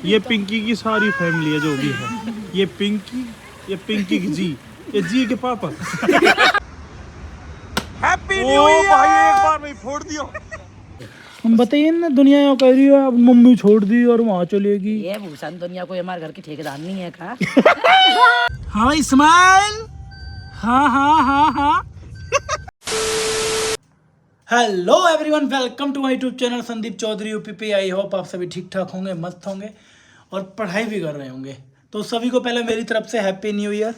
ये पिंकी की सारी फैमिली है जो भी है। ये पिंकी की जी, ये जी के पापा। हैप्पी न्यू ईयर भाई, एक बार में फोड़ दियो। हम बताइए ना, दुनिया यहाँ कह रही है अब मम्मी छोड़ दी और वहाँ चलेगी। ये भूषण दुनिया कोई हमारे घर की ठेकेदार नहीं है का? हाँ इस्माइल, हाँ हाँ हाँ हाँ। Hello everyone, welcome to my YouTube channel Sandeep Chaudhary UPP. I hope आप सभी ठीक ठाक होंगे, मस्त होंगे और पढ़ाई भी कर रहे होंगे। तो सभी को पहले मेरी तरफ से हैप्पी न्यू ईयर,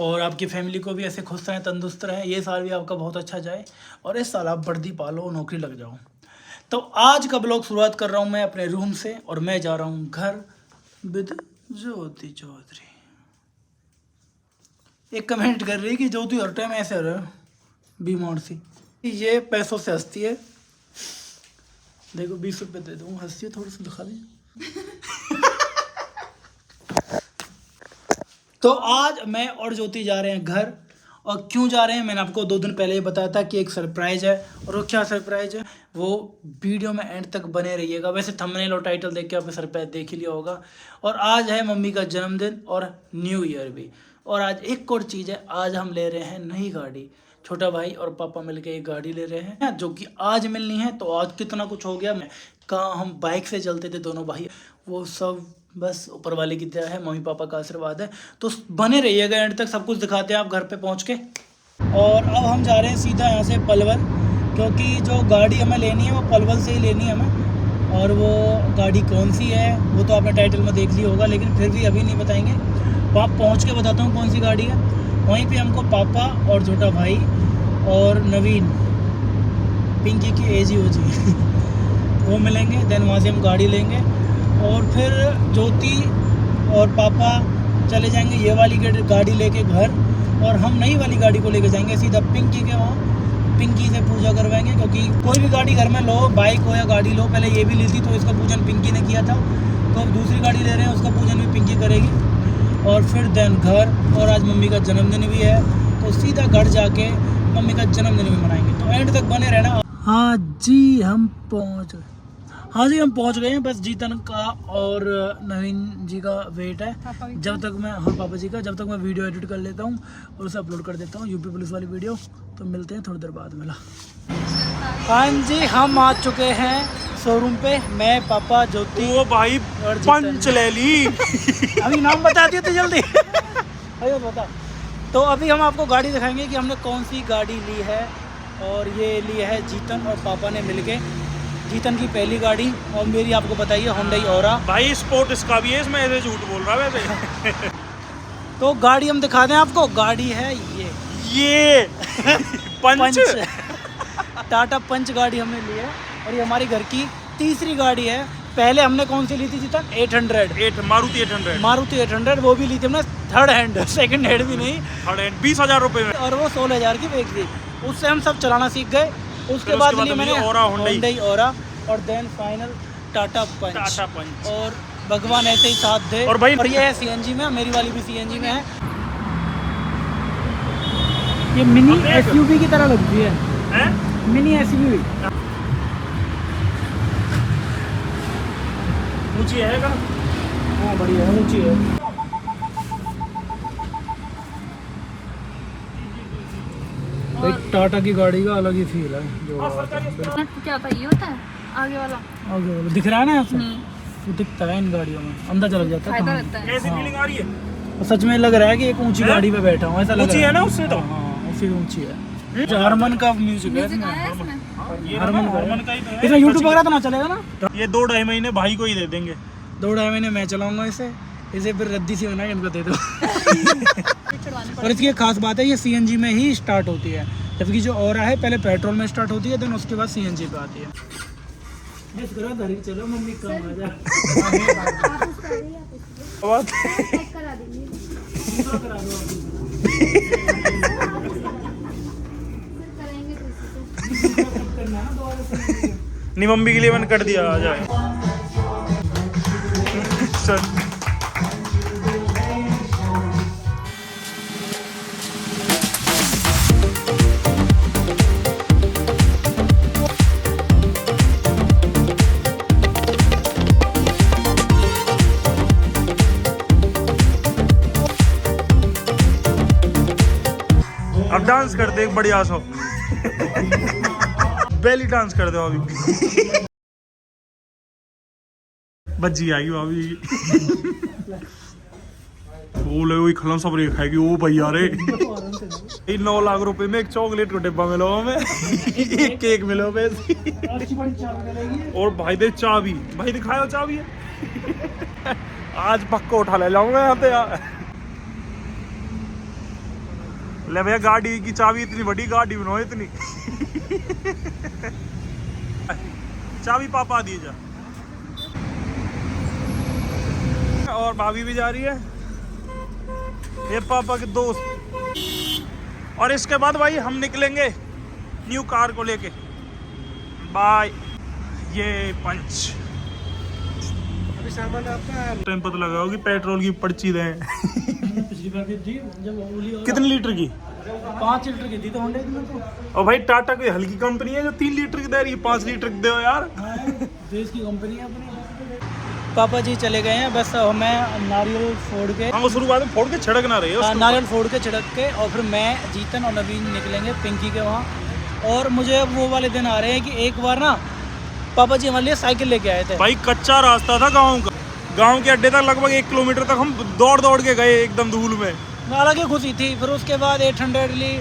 और आपकी फैमिली को भी ऐसे खुश रहें, तंदुरुस्त रहें। ये साल भी आपका बहुत अच्छा जाए और इस साल आप वर्दी पालो, नौकरी लग जाओ। तो आज का ब्लॉग शुरुआत कर रहा हूँ मैं अपने रूम से, और मैं जा रहा हूँ घर विद ज्योति चौधरी। एक कमेंट कर रही है कि ज्योति हर टाइम ऐसे रहे बीमार सी। ये पैसों से हंसती है, देखो 20 रुपये दे दूँ, हंसती है, थोड़ा सा दिखा दी। तो आज मैं और ज्योति जा रहे हैं घर। और क्यों जा रहे हैं, मैंने आपको 2 दिन पहले ही बताया था कि एक सरप्राइज है। और वो क्या सरप्राइज है, वो वीडियो में एंड तक बने रहिएगा। वैसे थंबनेल और टाइटल देख के आपने सरप्राइज देख ही लिया होगा। और आज है मम्मी का जन्मदिन और न्यू ईयर भी। और आज एक और चीज़ है, आज हम ले रहे हैं नई गाड़ी। छोटा भाई और पापा मिलके एक गाड़ी ले रहे हैं जो कि आज मिलनी है। तो आज कितना कुछ हो गया। कहाँ हम बाइक से चलते थे दोनों भाई, वो सब बस ऊपर वाले की दया है, मम्मी पापा का आशीर्वाद है। तो बने रहिएगा एंड तक, सब कुछ दिखाते हैं आप घर पे पहुंच के। और अब हम जा रहे हैं सीधा यहाँ से पलवल, क्योंकि जो गाड़ी हमें लेनी है वो पलवल से ही लेनी है हमें। और वो गाड़ी कौन सी है वो तो आपने टाइटल में देख लिया होगा, लेकिन फिर भी अभी नहीं बताएंगे। वहाँ पहुँच के बताता हूँ कौन सी गाड़ी है। वहीं पर हमको पापा और छोटा भाई और नवीन, पिंकी की एजी हो जी वो मिलेंगे। देन वहाँ से हम गाड़ी लेंगे और फिर ज्योति और पापा चले जाएंगे ये वाली गाड़ी लेके घर, और हम नई वाली गाड़ी को लेके जाएंगे सीधा पिंकी के वहाँ। पिंकी से पूजा करवाएंगे, क्योंकि कोई भी गाड़ी घर में लो, बाइक हो या गाड़ी लो, पहले ये भी ली थी तो इसका पूजन पिंकी ने किया था। तो अब दूसरी गाड़ी ले रहे हैं, उसका पूजन भी पिंकी करेगी। और फिर देन घर, और आज मम्मी का जन्मदिन भी है तो सीधा घर जाके मम्मी का जन्मदिन भी मनाएंगे। तो एंड तक बने रहना। हाँ जी हम पहुँच गए हैं। बस जीतन का और नवीन जी का वेट है। जब तक मैं, हाँ पापा जी का, जब तक मैं वीडियो एडिट कर लेता हूँ और उसे अपलोड कर देता हूँ, यूपी पुलिस वाली वीडियो। तो मिलते हैं थोड़ी देर बाद। मिला। हाँ जी हम आ चुके हैं शोरूम पे, मैं पापा ज्योति। ओ भाई और पंच ले ली। अभी नाम बता दिए तो जल्दी अरे बता। तो अभी हम आपको गाड़ी दिखाएंगे कि हमने कौन सी गाड़ी ली है। और ये ली है जीतन और पापा ने मिलके। जीतन की पहली गाड़ी, और मेरी आपको बताइए Hyundai Aura। भाई स्पोर्ट इसका भी है, इसमें ऐसे झूठ बोल रहा है वैसे। तो गाड़ी हम दिखा दें आपको, गाड़ी है ये पंच टाटा पंच गाड़ी हमने ली है। और ये हमारी घर की तीसरी गाड़ी है। पहले हमने कौन सी ली थी जीतन? 800 मारुति 800। वो भी ली थी हमने थर्ड हैंड, सेकंड हैंड भी नहीं, थर्ड हैंड 20,000 रुपये में, और वो 16,000 की बेच दी। उससे हम सब चलाना सीख गए। उसके बाद ली मैंने Hyundai Aura, और देन फाइनल टाटा पंच। और भगवान ऐसे ही साथ दे। और भाई, और ये है CNG में, मेरी वाली भी CNG में है। ये मिनी SUV की तरह लगती है, मिनी SUV। ऊंची है का? हाँ बढ़िया है, ऊंची है। टाटा की गाड़ी का अलग ही फील है जो क्या था, ये होता है आगे वाला दिख रहा है ना आपको, वो दिखता है इन गाड़ियों में, अंदाजा लग जाता है। कैसी फीलिंग आ रही है? सच में लग रहा है कि एक ऊंची गाड़ी पे बैठा हूँ, ऐसा लग रहा है। है ना उससे तो? हाँ उससे ऊंची है। हरमन का म्यूजिक है हरमन का ही तो है। इसमें यूट्यूब वगैरह तो ना चलेगा ना? ये 2-2.5 महीने भाई को ही दे देंगे। 2-2.5 महीने मैं चलाऊंगा इसे फिर रद्दी सी बना के इनको दे दो। और इसकी एक खास बात है, ये CNG में ही स्टार्ट होती है, जबकि जो Aura है पहले पेट्रोल में स्टार्ट होती है, देन उसके बाद CNG पे आती है। चलो मम्मी कम आ जा। नहीं मम्मी के लिए मैंने कर दिया, आ जाए। कर दे एक बढ़िया सो बेली डांस कर दो अभी बज्जी आएगी भाभी वो ले वही खलम सब रे खाएगी वो भैया रे 9 लाख रुपए में एक चॉकलेट का डिब्बा मिलो हमें एक केक मिलो वैसे और भाई दे चाबी भाई दिखाओ चाबी है आज पक्का उठा ले जाऊंगा यहाँ पे यार ले भैया गाड़ी की चाबी इतनी बड़ी गाड़ी बनाओ इतनी चाबी पापा दी जा और भाभी भी जा रही है ये पापा के दोस्त और इसके बाद भाई हम निकलेंगे न्यू कार को लेके बाय ये पंच अभी सामान आपका टाइम पता लगा होगी पेट्रोल की पर्ची दें पिछली बार दी जब ओली कितने लीटर की 5 लीटर की दी तो होंडा में तो और भाई टाटा कोई हल्की कंपनी है जो 3 लीटर की दे रही है 5 लीटर की दो यार देश की कंपनी है अपनी पापा जी चले गए हैं बस मैं नारियल फोड़ के हाँ शुरुआत में फोड़ के छिड़क ना रहे हो नारियल फोड़ के छिड़क के और फिर मैं जीतन और नवीन निकलेंगे पिंकी के वहाँ और मुझे वो वाले दिन आ रहे हैं कि एक बार ना पापा जी हमारे लिए साइकिल लेके आए थे भाई कच्चा रास्ता था गाँव का गाँव के अड्डे तक लगभग 1 किलोमीटर तक हम दौड़ के गए एकदम धूल में अलग ही खुशी थी फिर उसके बाद 800 ली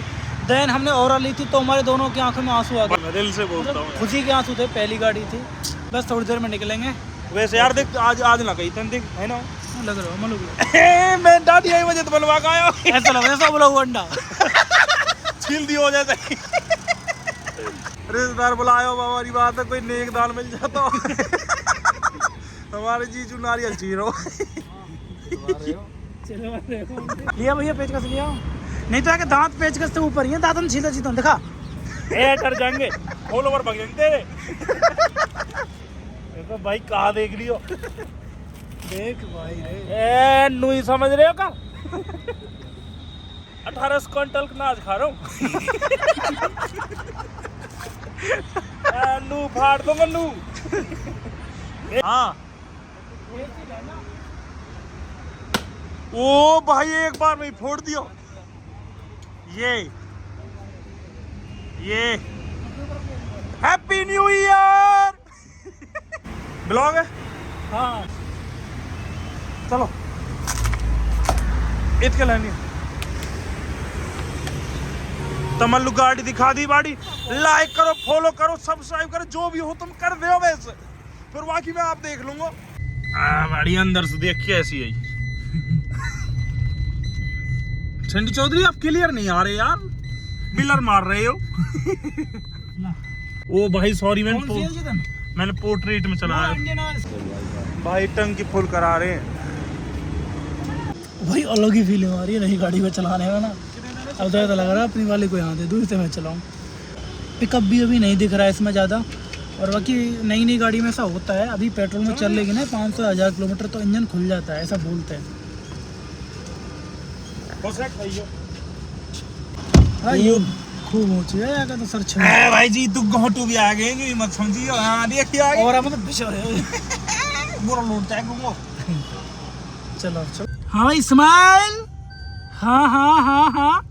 देन हमने और ली थी तो हमारे दोनों की आंखों में आंसू आ गए दिल से बोलता हूँ खुशी के आंसू थे पहली गाड़ी थी बस थोड़ी देर में निकलेंगे वैसे यार देख आज ना कही तन देख है ना लग रहा है लग मैं दादी आई वजह तो बनवा का आया ऐसा लग रहा है सब लोग अंडा छील दी हो जाता रिश्तेदार बुलायो बाबा बात है कोई नेक दाल मिल जाता हमारे जीजू नारियल चीरो लिया भैया पेचकस लिया नहीं तो आके दांत पेचकस से ऊपर ही है दांतन सीधा सीधा दिखा ए कर जाएंगे खोल ओवर भाग जाएंगे तेरे देखो भाई कहाँ देख लियो देख भाई रे ए नूई समझ रहे हो का 18 क्विंटल का नाच खा रहा हूँ नू फाड़ दूंगा नू हाँ ओ भाई एक बार में फोड़ दियो ये हैप्पी न्यू ईयर ब्लॉग है हाँ चलो इतके लेनी तमल्लु गाड़ी दिखा दी बाड़ी लाइक करो फॉलो करो सब्सक्राइब करो जो भी हो तुम कर दो वैसे फिर बाकी मैं आप देख लूंगा बाड़ी अंदर से देख के ऐसी आई चंडी चौधरी आप क्लियर नहीं आ रहे यार मिलर मार रहे हो ओ भाई सॉरी मैंने पोर्ट्रेट में चला भाई टंकी फुल करा रहे हैं भाई अलग ही फीलिंग आ रही है नई गाड़ी में चलाने में ना अब तो ऐसा लग रहा है अपनी वाले को यहाँ दे दूँ इसे मैं चलाऊँ पिकअप भी अभी नहीं दिख रहा है इसमें ज़्यादा और बाकी नई गाड़ी में ऐसा होता है अभी पेट्रोल में चल लेगी ना 500-1000 किलोमीटर तो इंजन खुल जाता है ऐसा बोलते हैं खूब ऊंची है यार तो सर भाई जी तू घोटू भी आ गए मत समझियो हां देखिए आगे और हम तो बिछो रहे बुरा लूटता है घूमो चलो हाँ भाई स्माइल हाँ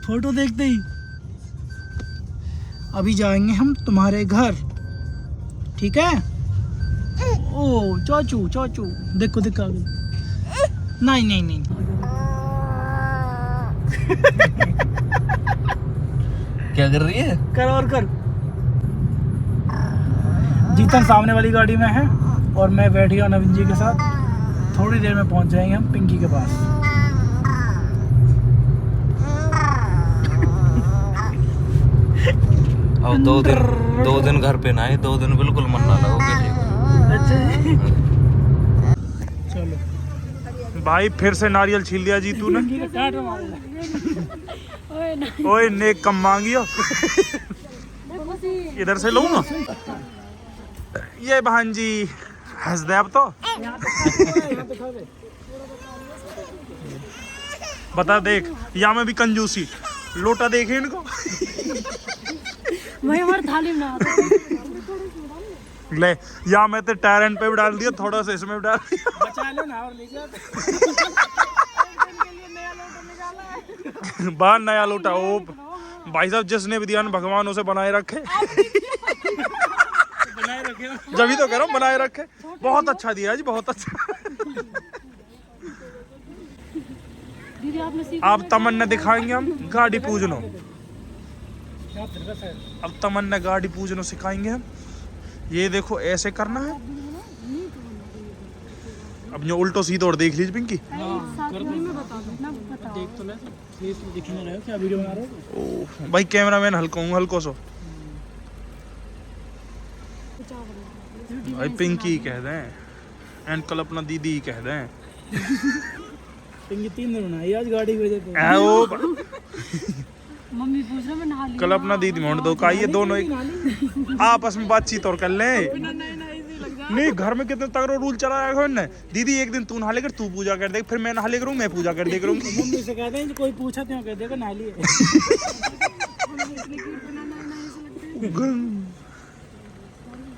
फोटो देखते ही अभी जाएंगे हम तुम्हारे घर ठीक है ओ चाचू देखो दिखा नहीं क्या कर रही है कर और कर जीतन सामने वाली गाड़ी में है और मैं बैठ गया नवीन जी के साथ थोड़ी देर में पहुंच जाएंगे हम पिंकी के पास अब 2 दिन घर पे ना आए 2 दिन बिल्कुल मन ना लगोगे अच्छा चलो भाई फिर से नारियल छील दिया जी तूने ओए नेक कम मांगियो इधर से लूंगा ये बहन जी हंस दे अब तो बता देख यहाँ में भी कंजूसी लोटा देखे इनको मैं हमारे थाली में ना ले यहाँ मैं तो टैरेंट पे भी डाल दिया थोड़ा सा इसमें भी डाल दिया बचा लो ना और ले जा बाहर नया लूटा ओ भाई साहब, जिसने भी दिया ना भगवान उसे बनाए रखे। बनाए रखे हो। जब तो कह रहा हूँ बनाए रखे। बहुत अच्छा दिया जी, बहुत अच्छा। दीदी आपने सीख आप तमन्ना दिखाएंगे हम गाड़ी पूजनो। अब तमन्ना गाड़ी पूजनो सिखाएंगे हम। ये देखो ऐसे करना है। अब ये उल्टो सीधो और देख लीजिए पिंकी। देख तो ले, फेस में दिख नहीं रहा है, क्या वीडियो बना रहे हो? ओ भाई कैमरामैन हल्को सो। भाई पिंकी कह दें एंड कल अपना दीदी कह दें। पिंकी 3 दिन बनाई आज गाड़ी की वजह से। मम्मी पूछ रहे मैं नहा ली। कल अपना दीदी मोड़ दो का ये दोनों एक आपस में बातचीत और कर लें। नहीं घर में कितने तगड़ा रूल चला है ना, दीदी एक दिन तू नहा लेकर तू पूजा कर दे, फिर मैं नहा ले करूँ, मैं पूजा कर दे करूँगी। मम्मी से कहते हैं कोई पूछा तो कह देगा नहा लिए।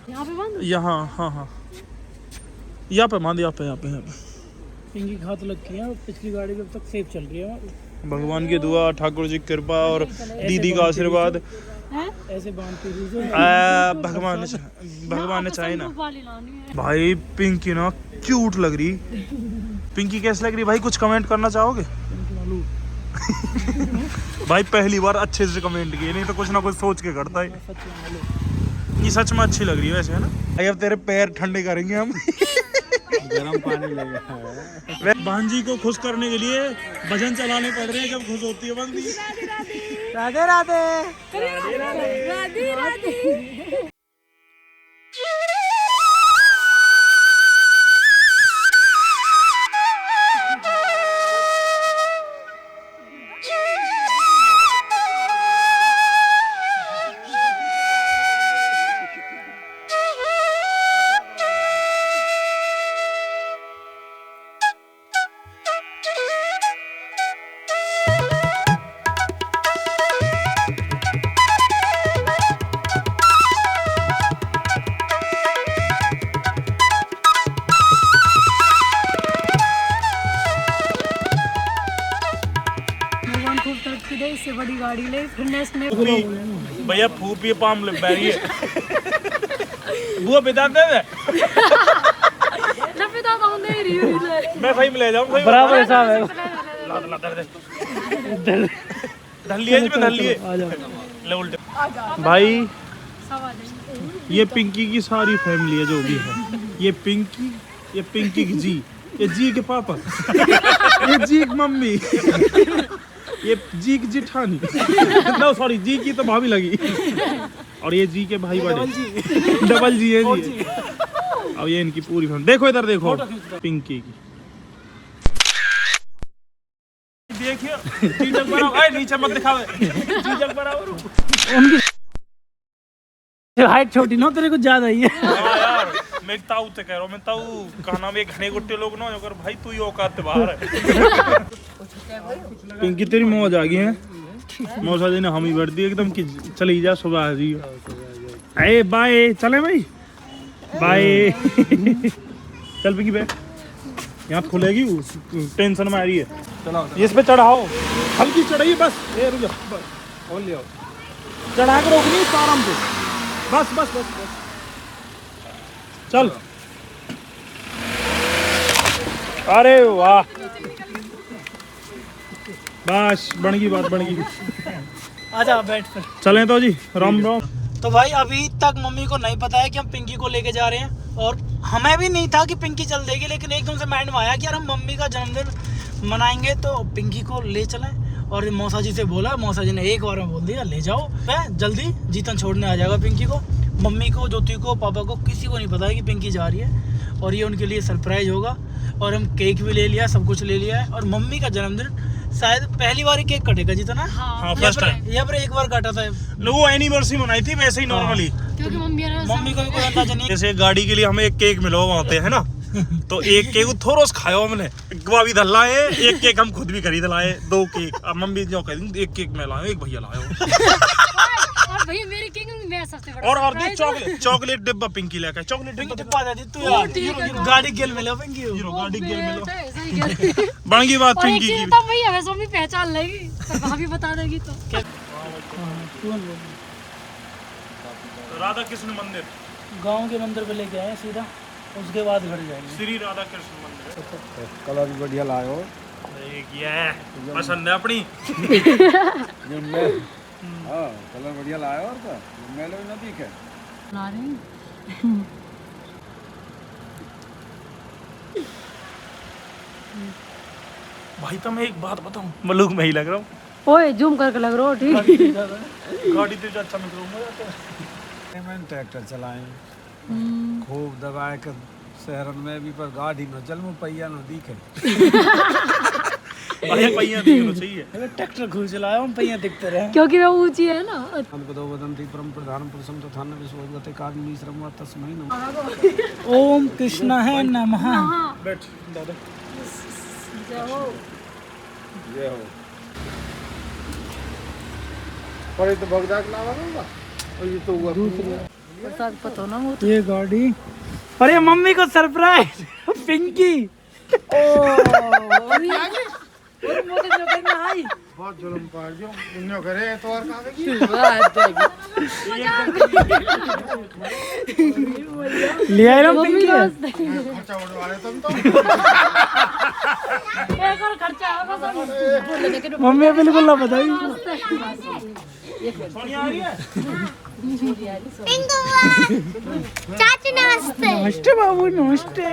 यहाँ पे बंद। यहाँ हाँ यहाँ पे बांध, यहाँ पे। पिंकी की हाथ लग गई है, पिछली गाड़ी भी अब तक सेफ चल रही है। भगवान की दुआ, ठाकुर जी की कृपा और दीदी का आशीर्वाद। ऐसे बांधती हुई भगवान ने चाहे ना। वाली लानी है। भाई पिंकी ना क्यूट लग रही। पिंकी कैसी लग रही भाई, कुछ कमेंट करना चाहोगे? भाई पहली बार अच्छे से कमेंट किए, नहीं तो कुछ ना कुछ सोच के करता है। ये सच में अच्छी लग रही है वैसे, है ना? भाई अब तेरे पैर ठंडे करेंगे हम। गर्म पानी लगा। भांजी को खुश करने के लिए भजन चलाने पड़ रहे हैं जब खुश होती है बंदी। राधे राधे। राधे राधे। इससे बड़ी गाड़ी ले फिर नेक्स्ट में भैया फूफी पाम ले बैरिए। वो बता दे ना पिता तो दे रही हूं मैं सही में ले जाऊं, सही बराबर हिसाब है। धर लिए जी, मैं धर लिए ले उल्टे। भाई ये पिंकी की सारी फैमिली है जो भी है। ये पिंकी की जी, ये जी के पापा, ये जी की मम्मी, ये जी की जिठानी, नो सॉरी जी की तो भाभी लगी, और ये जी के भाई बड़े डबल जी है जी। अब ये इनकी पूरी फैमिली। देखो इधर देखो पिंकी की, देखिए चीजक बराबर, नीचे मत दिखावे, चीजक बराबर उनकी हाइट छोटी ना तेरे को ज्यादा ही है। यार मैं ताऊ ते कह रहा हूं, मैं ताऊ कहना में घने गुट्टे लोग ना अगर भाई तू ही औकात से बाहर है। पिंकी तेरी मौज आ गई है, मौसा जी ने हम ही भर दी एकदम कि चली जा सुबह जी। अरे बाय, चले भाई बाय। चल पिंकी बैठ, यहाँ खुलेगी, टेंशन में आ रही है। इस पे चढ़ाओ, हल्की चढ़ाइए बस, ए रुक जा, खोल लिया, चढ़ा कर रोकनी आराम से, बस बस बस बस चल। अरे वाह, बस बन गई बात, बन गई। आजा बैठ फिर चलें तो जी, राम राम। तो भाई अभी तक मम्मी को नहीं पता है कि हम पिंकी को लेके जा रहे हैं, और हमें भी नहीं था कि पिंकी चल देगी, लेकिन एकदम से माइंड में आया कि यार हम मम्मी का जन्मदिन मनाएंगे तो पिंकी को ले चलें। और मौसा जी से बोला, मौसा जी ने एक बार में बोल दिया ले जाओ, मैं जल्दी जीतन छोड़ने आ जाएगा पिंकी को। मम्मी को, ज्योति को, पापा को, किसी को नहीं पता है कि पिंकी जा रही है, और ये उनके लिए सरप्राइज होगा। और हम केक भी ले लिया, सब कुछ ले लिया है। और मम्मी का जन्मदिन शायद पहली बार ही केक कटेगा जीता ना। हाँ फर्स्ट टाइम, यहाँ पर एक बार काटा था, लोगों एनिवर्सरी मनाई थी वैसे ही नॉर्मली, क्योंकि मम्मी को भी कोई अंदाजा नहीं। जैसे गाड़ी के लिए हमें एक केक मिला हुआ होते है ना, तो एक केक थोड़ा खाया हमने, गवा भी धल लाए, एक केक हम खुद भी खरीद लाए, 2 केक। अब मम्मी जो कह दी एक केक मैं लाया, एक भैया लाया। और भैया मेरी केक में सबसे बड़ा और चॉकलेट डिब्बा पिंकी लेकर, चॉकलेट डिब्बा तू यार गाड़ी गेल मिला पिंकी, गाड़ी गेल मिलो। ऐसा ही कहते हैं। बन गई बात और एक पिंकी चीज की। तो भैया वैसे मम्मी पहचान लेगी। भाभी बता देगी तो राधा कृष्ण मंदिर, गांव के मंदिर पे लेके आए सीधा, उसके बाद घर जाएंगे। श्री राधा कृष्ण मंदिर। कलर भी बढ़िया लाए हो। ये पसंद है अपनी। हाँ कलर बढ़िया लाए हो और क्या मेले में नदी है। भाई तो मैं एक बात बताऊं, मलूक में ही लग रहा हूँ। ओए जूम करके लग रहा हो ठीक। गाड़ी तो अच्छा निकलूंगा। मैंने ट्रैक्टर चलाए खूब दबाए कर शहरन में भी, पर गाड़ी न चल में पहिया न दिखे। भैया पहिया दिखना चाहिए। ट्रैक्टर घूर चलाया हम, पहिया दिखते रहे। क्योंकि वो ऊंची है ना। हमको वदंती परम प्रधान पुरुषम तथा न विश्वगते काग्नि श्रम तस्मै नमः। ओम कृष्ण है नमः। बैठ दादा। ये हो पर तो बगदाद लावा होगा और ये तो हुआ प्रसाद पता ना वो ये गाड़ी, अरे मम्मी को सरप्राइज पिंकी। बहुत जुल्म पार जो पुण्य करे तो और कावेगी ले आए ना पिंकी। खर्चा उड़वा रहे तुम तो। एक और खर्चा होगा सब। मम्मी बिल्कुल ना बताई। सोनिया आ रही है। चाची नमस्ते। नमस्ते बाबू, नमस्ते।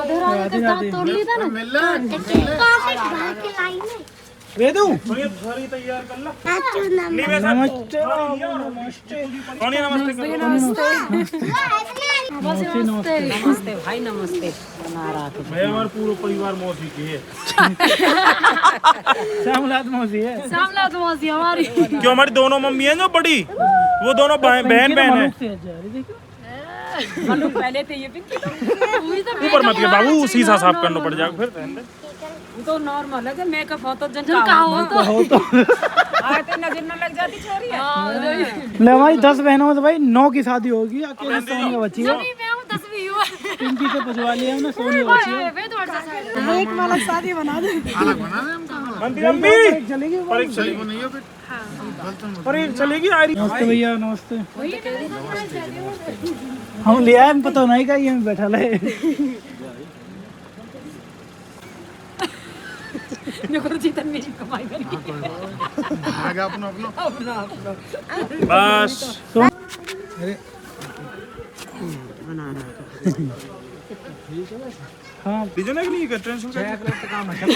राधे राधे तोड़ ली था ना। वेदू सोनिया सारी तैयार कर ला। नमस्ते बाबू, नमस्ते। सोनिया नमस्ते करो। नमस्ते भाई नमस्ते। भैया हमारे पूरा परिवार मौसी की है। श्यामलाल मौसी है। सामला तो मौसी हमारी। क्यों हमारी दोनों मम्मी है जो बड़ी, वो दोनों बहन बहन है। पहले थे ये पिंकी तो ऊपर मत के बाबू, शीशा साफ करना पड़ जाएगा फिर। वो तो नॉर्मल है, मेकअप हो तो जन जब कहा हो तो हो तो आए तो नजर न लग जाती छोरी है। ले भाई 10 बहनों में तो भाई 9 की शादी होगी, अकेले सोनिया बची है। नहीं मैं हूँ 10वीं हुआ। पिंकी से पूछवा लिया हमने, सोनिया बची है। वे तो अच्छा है। एक वाला शादी बना दे। मम्मी चलेगी परीक्षा नहीं है फिर। परीक्षा चलेगी आ रही। नमस्ते भैया, नमस्ते। हम ले आए, पता नहीं का ये बैठा ले। देखो जीतन मेरी कमाई करके आगे अपना अपना बस हाँ बीजो नहीं नहीं कर टेंशन कर।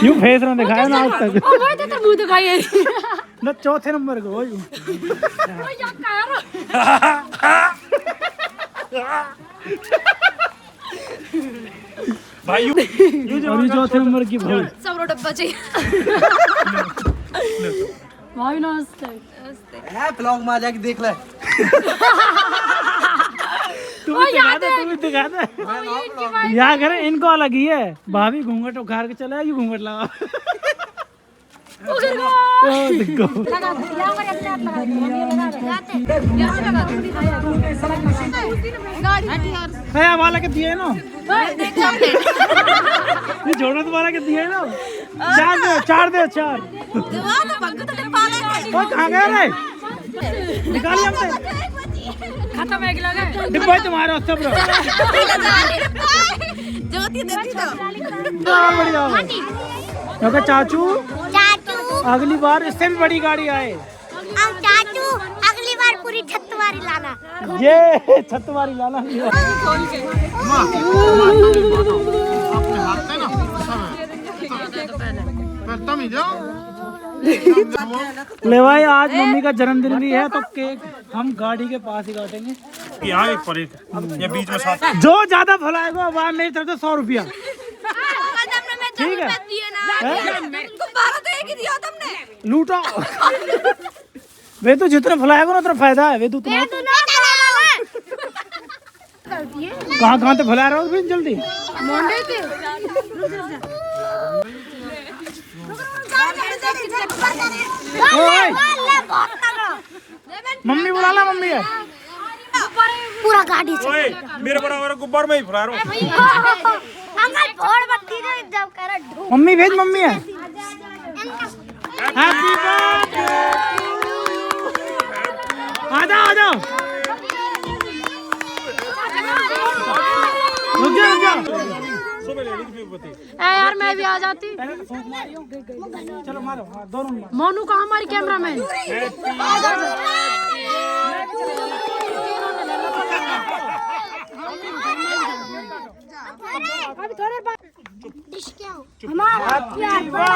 यूं फेस ना दिखाया ना आज तक। और मैं तो मुंह दिखाई है। ना चौथे नंबर को हो यूं। मैं क्या कर रहा भाई और ये चौथे नंबर की भाई। सब रो डब्बा चाहिए। भाई नमस्ते। ब्लॉग में आ जाके देख ले। तू भी दिखा दे। यहाँ करे इनको अलग ही है। भाभी घूंघट उखाड़ के चला, ये घूंघट लगा। ओ देखो है वाला के दिए ना, ये जोड़ा तुम्हारा के दिए ना। 4 दे 4। वो कहाँ गए रे, निकालिए हमसे। खत्म है लगा। डिब्बा ही तुम्हारा सब रो। बढ़िया क्योंकि चाचू अगली बार इससे भी बड़ी गाड़ी आए। चाचू अगली बार पूरी छत्तवारी लाना। ये छत्तवारी लाना। ले भाई आज मम्मी का जन्मदिन भी है तो केक हम गाड़ी के पास ही काटेंगे। यहाँ एक पर एक या बीच में साथ। जो ज्यादा फैलाएगा वहाँ मेरी तरफ से 100 रुपया। ठीक है लूटो। वे तो जितना फैलाएगा ना उतना फायदा है। वे तो तुम्हारा कहाँ तो फैला रहा हो फिर जल्दी। मम्मी बुला ला, मम्मी है पूरा गाड़ी से। ओए मेरे बराबर गुब्बार में ही फुला रहा हूँ। हमार भोर बत्ती ने जब करा ढूंढ मम्मी भेज, मम्मी है। हैप्पी बर्थडे, आ जाओ आ जाओ, रुक जाओ रुक जाओ। यार मैं भी आ जाती। चलो मारो, हाँ, दोनों मारो। मोनू कहाँ हमारी कैमरामैन? डिश क्या हो हमारा प्यार बड़ा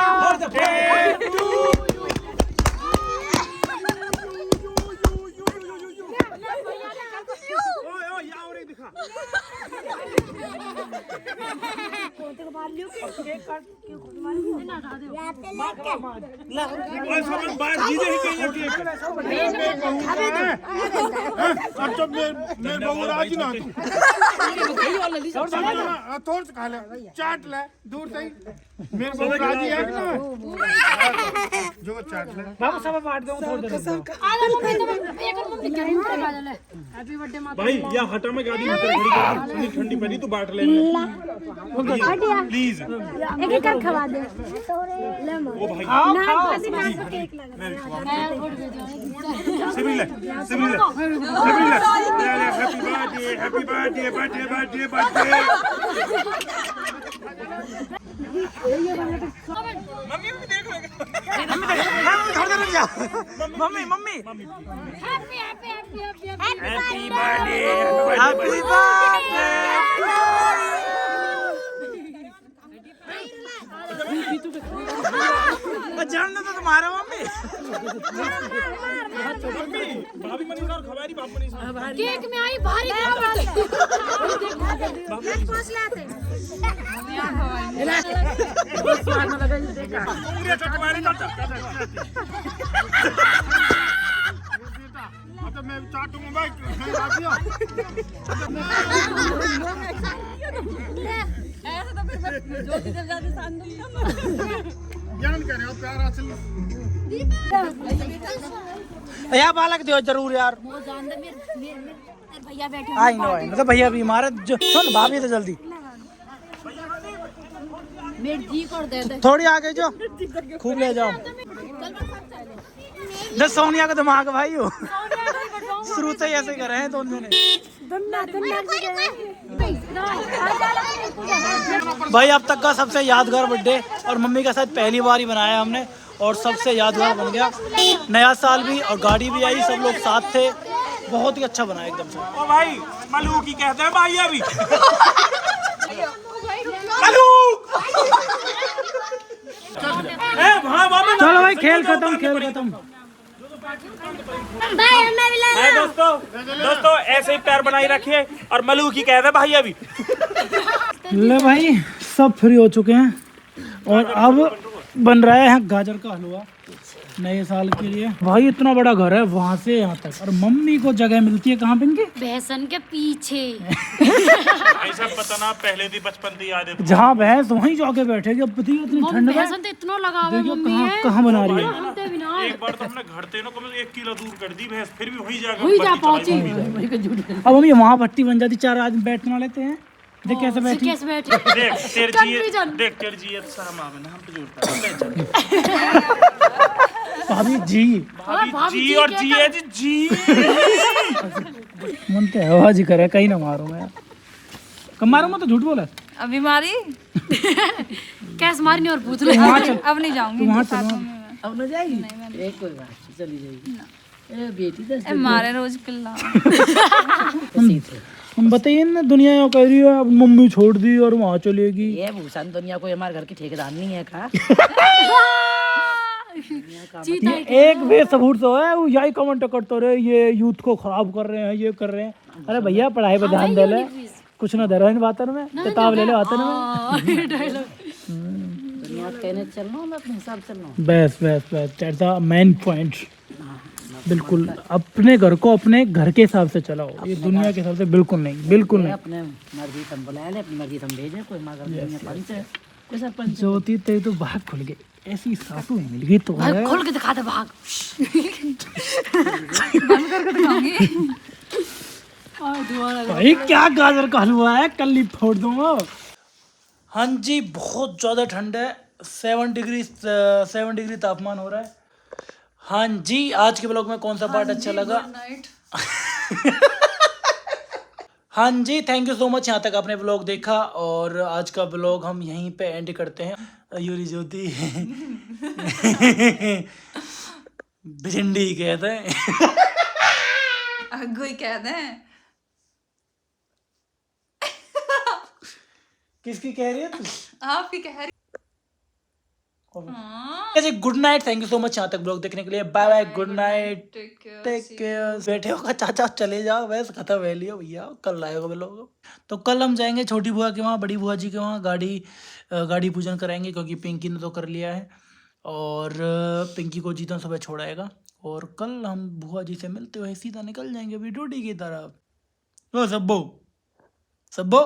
थोड़ खा ले, चाट ले दूर से ही। मेरे बहुत राजी है ना जो चाट ले। बाबू सब बांट दो थोड़ी देर। हैप्पी बर्थडे माता। भाई या हटा में गाड़ी भीतर खड़ी कर, ठंडी ठंडी पड़ी तो बाट ले प्लीज। एक एक कर खवा दे ले मां ओ भाई ना केक लगा सिबिल ले, सिबिल ले, happy birthday, birthday birthday birthday. Mummy भी देख लेगा। थोड़ी देर रुक जाओ। Mummy mummy happy happy happy happy happy birthday, happy birthday. जानना तो तुम्हारा मम्मी। भाभी मनीष और खवारी बाप मनीष। केक में आई भारी पास लाते पूरे चटवारी चाटा। तो मैं चाटूंगा भाई, नहीं राजी हो। ऐसा तो फिर ज्योति जब जाते शान दूंगा। ज्ञान करे हो प्यार हासिल। यार बालक दो जरूर यार। भैया बैठे आई नो तो भैया बीमार है। सुन भाभी तो जल्दी मेरे जी कर दे दे। थोड़ी आगे जो खूब ले जाओ। दस सोनिया का दिमाग भाई हो। शुरू से ऐसे कर रहे हैं दोनों ने। भाई अब तक का सबसे यादगार बर्थडे और मम्मी के साथ पहली बार ही बनाया हमने और सबसे यादगार बन गया। नया साल भी और गाड़ी भी आई, सब लोग साथ थे, बहुत ही अच्छा बना एकदम से। ओ भाई मलू की कहते हैं भाई अभी मलू। चलो भाई खेल खत्म, खेल खत्म। भाई हमें भी लगा दोस्तों ऐसे ही प्यार बनाए रखिए और मलू की कहते हैं भाई अभी। ले भाई सब फ्री हो चुके हैं और अब बन रहा है यहाँ गाजर का हलवा नए साल के लिए। भाई इतना बड़ा घर है वहाँ से यहाँ तक और मम्मी को जगह मिलती है कहाँ पे इनकी? भैंसन के पीछे। ऐसा पता ना पहले दी बचपन की यादें। जहाँ भैंस वहीं जाके बैठेगी। अब पता है इतनी ठंड में भैंसन तो इतना लगावे देखियो मम्मी कहाँ है। कहाँ बना रही है। जानते भी ना। एक बार तो हमने घर ते ना कम से कम 1 किलो दूर कर दी भैंस, फिर भी वही जाकर वही जा बत्ती पहुंची। चलाई। अब हम वहाँ भट्टी बन जाती, 4 आदमी बैठना लेते हैं। देख कैसे बैठी। कैसे बैठे? देख तेरे Confusion। जी, देख तेरे जी सारा मामला हम पे जोड़ता है। भाभी जी भाभी जी और जी है जी। मन तो आवाज ही करे कहीं ना मारो मैं। कब मारूं मैं तो झूठ बोला। अभी मारी कैसे मारनी और पूछ ले। वहाँ चल, अब नहीं जाऊंगी वहाँ चलो। अब न जाएगी एक कोई बात नहीं, चली जाएगी। ए बेटी तो मारे रोज किल्ला। हम बताइए ना, दुनिया यहाँ कह रही है अब मम्मी छोड़ दी और वहाँ चलेगी। ये भूषण दुनिया कोई हमारे घर की ठेकेदार नहीं है का। ये एक बेसबूर तो है वो यही कमेंट करते रहे ये यूथ को खराब कर रहे हैं, ये कर रहे हैं। अरे भैया पढ़ाई पे ध्यान दे ले, कुछ ना दे रहे बातन में, किताब ले ले बातन में। दुनिया कहने चलना मैं अपने हिसाब से चलना। बस बस बस दैट्स द मेन पॉइंट। बिल्कुल अपने घर को अपने घर के हिसाब से चलाओ, ये दुनिया के हिसाब से बिल्कुल नहीं, बिल्कुल नहीं। अपने मर्जी हम बुला ले, अपनी मर्जी हम भेजे। कोई हमारे दुनिया पंच है, कोई सरपंच। ज्योति तेरी तो भाग खुल गई, ऐसी सासू मिल गई तो है। खोल के दिखा दे भाग। भाई क्या गाजर का हलवा है, कल ही फोड़ दूंगा। हाँ जी, बहुत ज़्यादा ठंड है। 7 डिग्री तापमान हो रहा है। हाँ जी, आज के ब्लॉग में कौन सा पार्ट अच्छा लगा? हाँ जी, थैंक यू सो मच यहाँ तक आपने ब्लॉग देखा, और आज का ब्लॉग हम यहीं पे एंड करते हैं। यूरी ज्योति भिंडी कहते हैं। कोई कहते हैं किसकी कह रही है तू? आपकी कह रही। Good night, thank you so much यहाँ तक ब्लॉग देखने के लिए। Bye bye, good night, take care. बैठे होगा चाचा, चले जाओ, बस खत्म है लियो भैया, कल आएगा ब्लॉग। तो कल हम जाएंगे छोटी बुआ के वहाँ, बड़ी बुआ जी के वहाँ, गाड़ी पूजन कराएंगे, क्योंकि पिंकी ने तो कर लिया है, और पिंकी को जीतन सुबह छोड़ाएगा, और कल हम बुआ जी से मिलते हुए सीधा निकल जाएंगे अभी ड्यूटी की तरफ। ओ सब्बो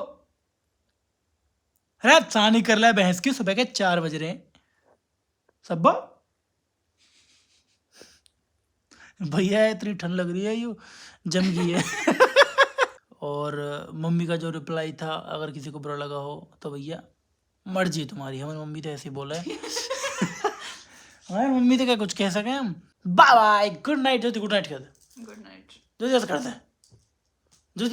अरे सानी कर ला भैंस की, सुबह के 4 बज रहे हैं। सब्बा भैया इतनी ठंड लग रही है, यू जम गई है। और मम्मी का जो रिप्लाई था, अगर किसी को बुरा लगा हो तो भैया मर्जी तुम्हारी, हमारी मम्मी तो ऐसे ही बोला है। हमारी मम्मी तो क्या कुछ कह सके हम। Bye bye, good night. Jyoti good night कर दे। Good night. ज्योति ऐसा करते हैं।